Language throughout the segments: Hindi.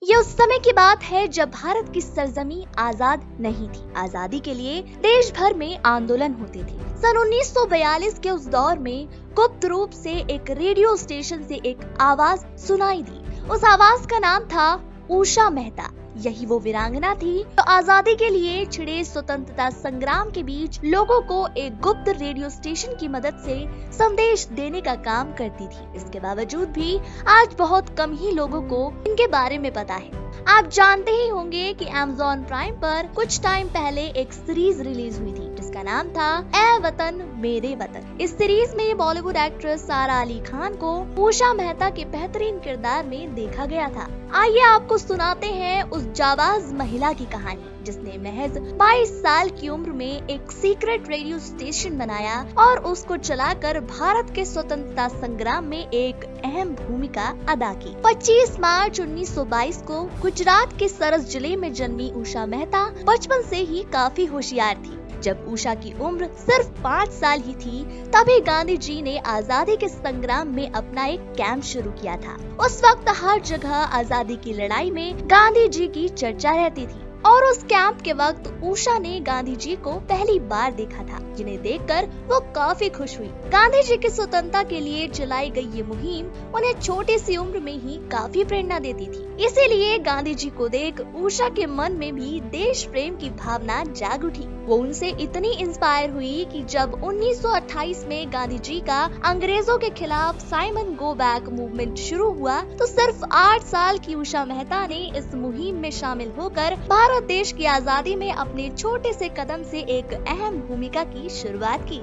ये उस समय की बात है जब भारत की सरजमी आजाद नहीं थी। आजादी के लिए देश भर में आंदोलन होते थे। सन 1942 के उस दौर में गुप्त रूप से एक रेडियो स्टेशन से एक आवाज सुनाई दी। उस आवाज का नाम था उषा मेहता। यही वो वीरांगना थी जो आजादी के लिए छिड़े स्वतंत्रता संग्राम के बीच लोगों को एक गुप्त रेडियो स्टेशन की मदद से संदेश देने का काम करती थी। इसके बावजूद भी आज बहुत कम ही लोगों को इनके बारे में पता है। आप जानते ही होंगे कि Amazon प्राइम पर कुछ टाइम पहले एक सीरीज रिलीज हुई थी जिसका नाम था ए वतन मेरे वतन। इस सीरीज में बॉलीवुड एक्ट्रेस सारा अली खान को उषा मेहता के बेहतरीन किरदार में देखा गया था। आइए आपको सुनाते हैं उस जाबाज महिला की कहानी जिसने महज 22 साल की उम्र में एक सीक्रेट रेडियो स्टेशन बनाया और उसको चलाकर भारत के स्वतंत्रता संग्राम में एक अहम भूमिका अदा की। 25 मार्च 1922 को गुजरात के सरस जिले में जन्मी उषा मेहता बचपन से ही काफी होशियार थी। जब उषा की उम्र सिर्फ 5 साल ही थी तभी गांधी जी ने आजादी के संग्राम में अपना एक कैंप शुरू किया था। उस वक्त हर जगह आजादी की लड़ाई में गांधी जी की चर्चा रहती थी और उस कैंप के वक्त उषा ने गांधी जी को पहली बार देखा था, जिन्हें देखकर वो काफी खुश हुई। गांधी जी की स्वतंत्रता के लिए चलाई गई ये मुहिम उन्हें छोटी सी उम्र में ही काफी प्रेरणा देती थी। इसीलिए गांधी जी को देख उषा के मन में भी देश प्रेम की भावना जाग उठी। वो उनसे इतनी इंस्पायर हुई कि जब 1928 में गांधी जी का अंग्रेजों के खिलाफ साइमन गो बैक मूवमेंट शुरू हुआ तो सिर्फ 8 साल की उषा मेहता ने इस मुहिम में शामिल होकर भारत देश की आजादी में अपने छोटे से कदम से एक अहम भूमिका की शुरुआत की।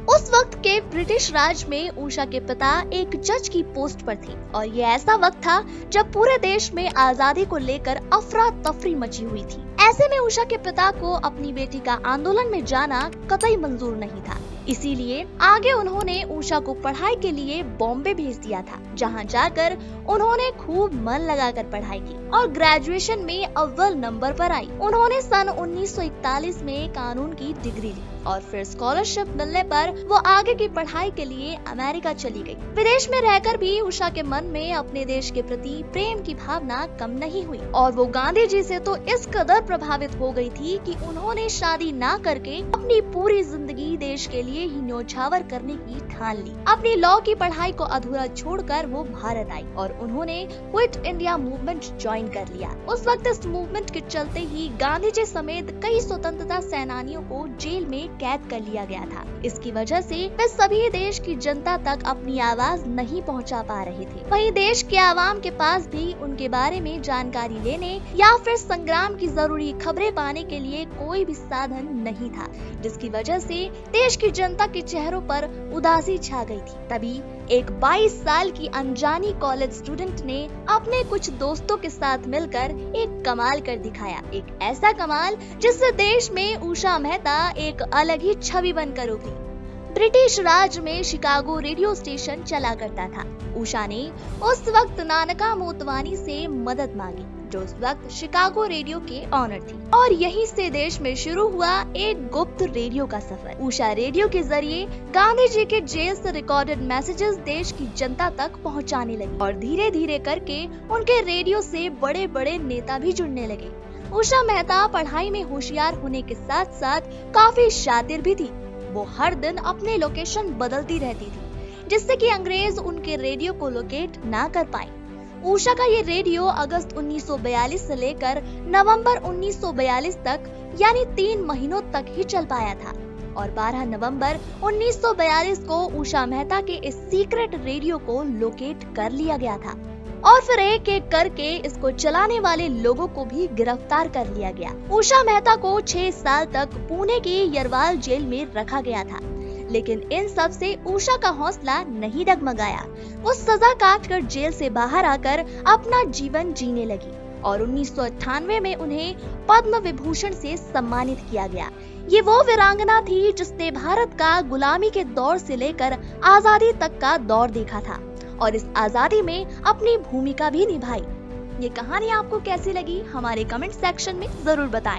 उस वक्त के ब्रिटिश राज में उषा के पिता एक जज की पोस्ट पर थे और ये ऐसा वक्त था जब पूरे देश में आजादी को लेकर अफरा तफरी मची हुई थी। ऐसे में उषा के पिता को अपनी बेटी का आंदोलन में जाना कतई मंजूर नहीं था। इसीलिए आगे उन्होंने उषा को पढ़ाई के लिए बॉम्बे भेज दिया था, जहां जाकर उन्होंने खूब मन लगाकर पढ़ाई की और ग्रेजुएशन में अव्वल नंबर पर आई। उन्होंने सन 1941 में कानून की डिग्री ली और फिर स्कॉलरशिप मिलने पर वो आगे की पढ़ाई के लिए अमेरिका चली गई। विदेश में रहकर भी उषा के मन में अपने देश के प्रति प्रेम की भावना कम नहीं हुई और वो गांधी जी से तो इस कदर प्रभावित हो गई थी कि उन्होंने शादी ना करके अपनी पूरी जिंदगी देश के लिए ही न्योछावर करने की ठान ली। अपनी लॉ की पढ़ाई को अधूरा छोड़कर वो भारत आई और उन्होंने क्विट इंडिया मूवमेंट ज्वाइन कर लिया। उस वक्त इस मूवमेंट के चलते ही गांधी जी समेत कई स्वतंत्रता सेनानियों को जेल में कैद कर लिया गया था। इसकी वजह से वे सभी देश की जनता तक अपनी आवाज नहीं पहुंचा पा रहे थे। वहीं देश के आवाम के पास भी उनके बारे में जानकारी लेने या फिर संग्राम की जरूरी खबरें पाने के लिए कोई भी साधन नहीं था, जिसकी वजह से देश की जनता के चेहरों पर उदासी छा गई थी। तभी एक 22 साल की अनजानी कॉलेज स्टूडेंट ने अपने कुछ दोस्तों के साथ मिलकर एक कमाल कर दिखाया। एक ऐसा कमाल जिससे देश में उषा मेहता एक अलग ही छवि बनकर उभरी। ब्रिटिश राज में शिकागो रेडियो स्टेशन चला करता था। उषा ने उस वक्त नानका मोतवानी से मदद मांगी जो उस वक्त शिकागो रेडियो के ऑनर थी और यहीं से देश में शुरू हुआ एक गुप्त रेडियो का सफर। उषा रेडियो के जरिए गांधी जी के जेल से रिकॉर्डेड मैसेजेस देश की जनता तक पहुंचाने लगी और धीरे धीरे करके उनके रेडियो से बड़े बड़े नेता भी जुड़ने लगे। उषा मेहता पढ़ाई में होशियार होने के साथ साथ काफी शातिर भी थी। वो हर दिन अपने लोकेशन बदलती रहती थी जिससे कि अंग्रेज उनके रेडियो को लोकेट ना कर पाए। उषा का ये रेडियो अगस्त 1942 से लेकर नवंबर 1942 तक यानी 3 महीनों तक ही चल पाया था और 12 नवंबर 1942 को उषा मेहता के इस सीक्रेट रेडियो को लोकेट कर लिया गया था और फिर एक एक करके इसको चलाने वाले लोगों को भी गिरफ्तार कर लिया गया। उषा मेहता को 6 साल तक पुणे की यरवाल जेल में रखा गया था, लेकिन इन सब से उषा का हौसला नहीं डगमगाया। वो सजा काटकर जेल से बाहर आकर अपना जीवन जीने लगी और 1998 में उन्हें पद्म विभूषण से सम्मानित किया गया। ये वो वीरांगना थी जिसने भारत का गुलामी के दौर से लेकर आजादी तक का दौर देखा था और इस आजादी में अपनी भूमिका भी निभाई। ये कहानी आपको कैसी लगी हमारे कमेंट सेक्शन में जरूर बताएं।